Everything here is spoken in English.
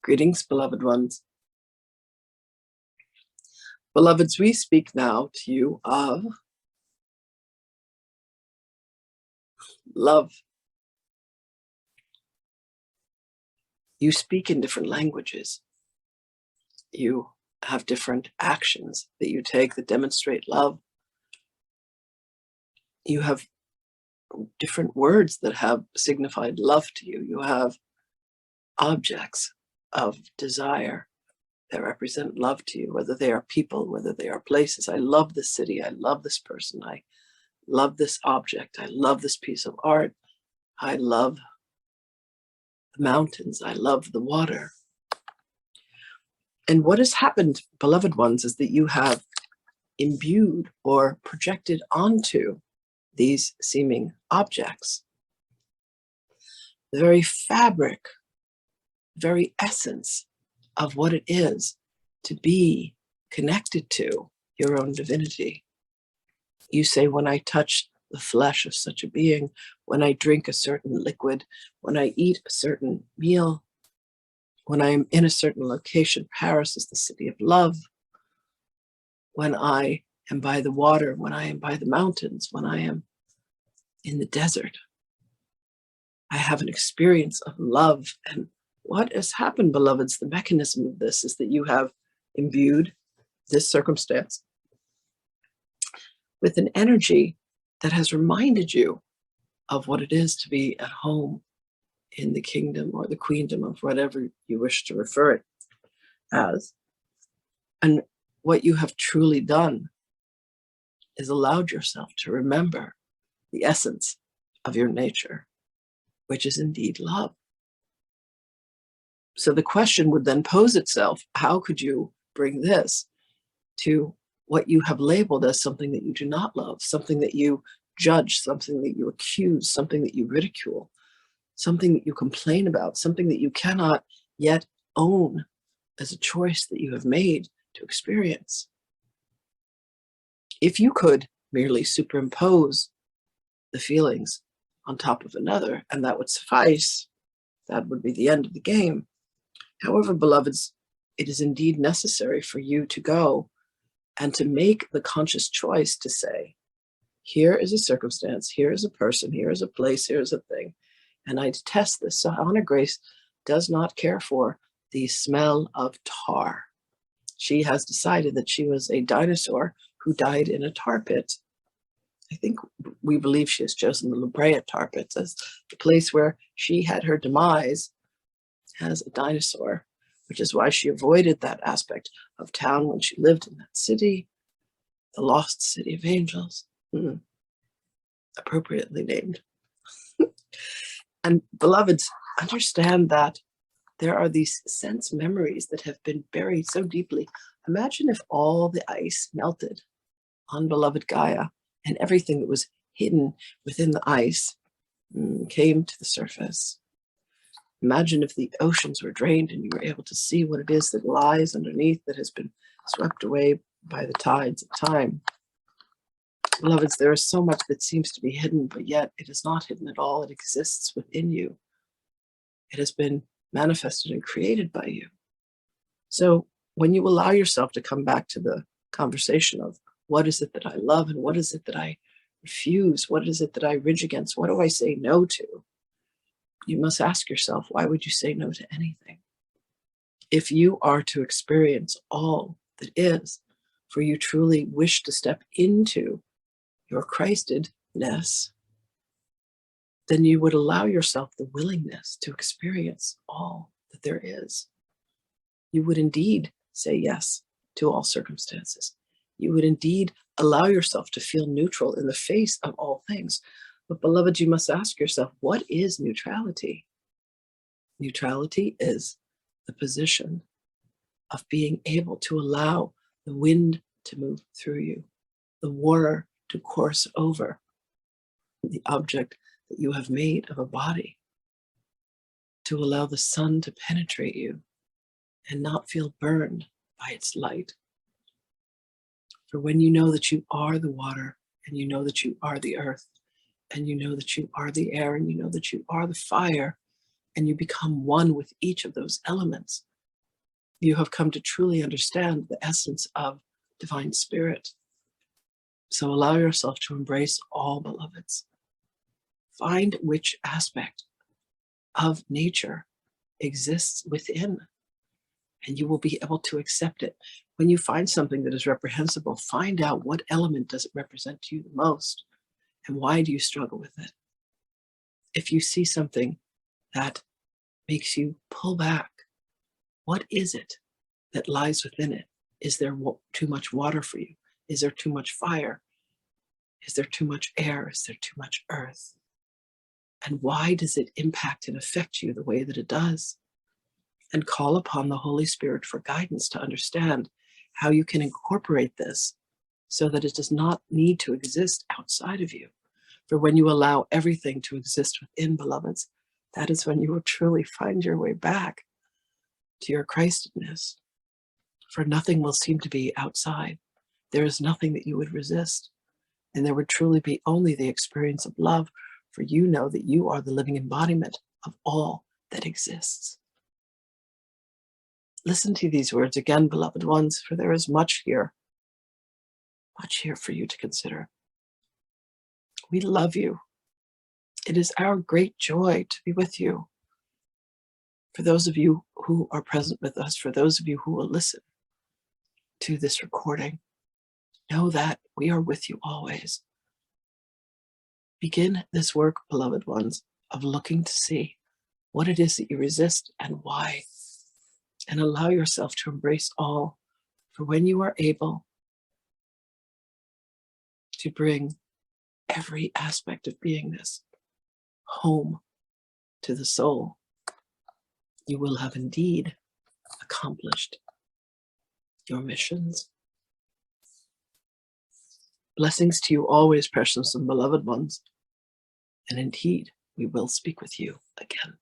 Greetings, beloved ones. Beloveds, we speak now to you of love. You speak in different languages. You have different actions that you take that demonstrate love. You have different words that have signified love to you. You have objects of desire that represent love to you, whether they are people, whether they are places. I love this city. I love this person. I love this object. I love this piece of art. I love the mountains. I love the water. And what has happened, beloved ones, is that you have imbued or projected onto these seeming objects the very fabric, very essence of what it is to be connected to your own divinity. You say, when I touch the flesh of such a being, when I drink a certain liquid, when I eat a certain meal, when I am in a certain location, Paris is the city of love, when I am by the water, when I am by the mountains, when I am in the desert, I have an experience of love. And what has happened, beloveds, the mechanism of this is that you have imbued this circumstance with an energy that has reminded you of what it is to be at home in the kingdom or the queendom of whatever you wish to refer it as. And what you have truly done is allowed yourself to remember the essence of your nature, which is indeed love. So the question would then pose itself, how could you bring this to what you have labeled as something that you do not love, something that you judge, something that you accuse, something that you ridicule, something that you complain about, something that you cannot yet own as a choice that you have made to experience? If you could merely superimpose the feelings on top of another, and that would suffice, that would be the end of the game. However, beloveds, it is indeed necessary for you to go and to make the conscious choice to say, here is a circumstance, here is a person, here is a place, here is a thing, and I detest this. So Anna Grace does not care for the smell of tar. She has decided that she was a dinosaur who died in a tar pit. I think we believe she has chosen the La Brea tar pits as the place where she had her demise as a dinosaur, which is why she avoided that aspect of town when she lived in that city, the lost city of angels, appropriately named. And beloveds, understand that there are these sense memories that have been buried so deeply. Imagine if all the ice melted on beloved Gaia and everything that was hidden within the ice came to the surface. Imagine if the oceans were drained and you were able to see what it is that lies underneath that has been swept away by the tides of time. Beloveds, there is so much that seems to be hidden, but yet it is not hidden at all. It exists within you. It has been manifested and created by you. So when you allow yourself to come back to the conversation of what is it that I love and what is it that I refuse, what is it that I rage against, what do I say no to? You must ask yourself, why would you say no to anything? If you are to experience all that is, for you truly wish to step into your Christedness, then you would allow yourself the willingness to experience all that there is. You would indeed say yes to all circumstances. You would indeed allow yourself to feel neutral in the face of all things. But beloved, you must ask yourself, what is neutrality? Neutrality is the position of being able to allow the wind to move through you, the water to course over the object that you have made of a body, to allow the sun to penetrate you and not feel burned by its light. For when you know that you are the water, and you know that you are the earth, and you know that you are the air, and you know that you are the fire, and you become one with each of those elements, You have come to truly understand the essence of divine spirit. So allow yourself to embrace all, beloveds. Find which aspect of nature exists within, and you will be able to accept it. When you find something that is reprehensible, find out what element does it represent to you the most, and why do you struggle with it? If you see something that makes you pull back, what is it that lies within it? Is there too much water for you? Is there too much fire? Is there too much air? Is there too much earth? And why does it impact and affect you the way that it does? And call upon the Holy Spirit for guidance to understand how you can incorporate this so that it does not need to exist outside of you. For when you allow everything to exist within, beloveds, that is when you will truly find your way back to your Christedness. For nothing will seem to be outside. There is nothing that you would resist. And there would truly be only the experience of love, for you know that you are the living embodiment of all that exists. Listen to these words again, beloved ones, for there is much here for you to consider. We love you. It is our great joy to be with you. For those of you who are present with us, for those of you who will listen to this recording, know that we are with you always. Begin this work, beloved ones, of looking to see what it is that you resist and why, and allow yourself to embrace all. For when you are able to bring every aspect of beingness home to the soul, you will have indeed accomplished your missions. Blessings to you always, precious and beloved ones. And indeed, we will speak with you again.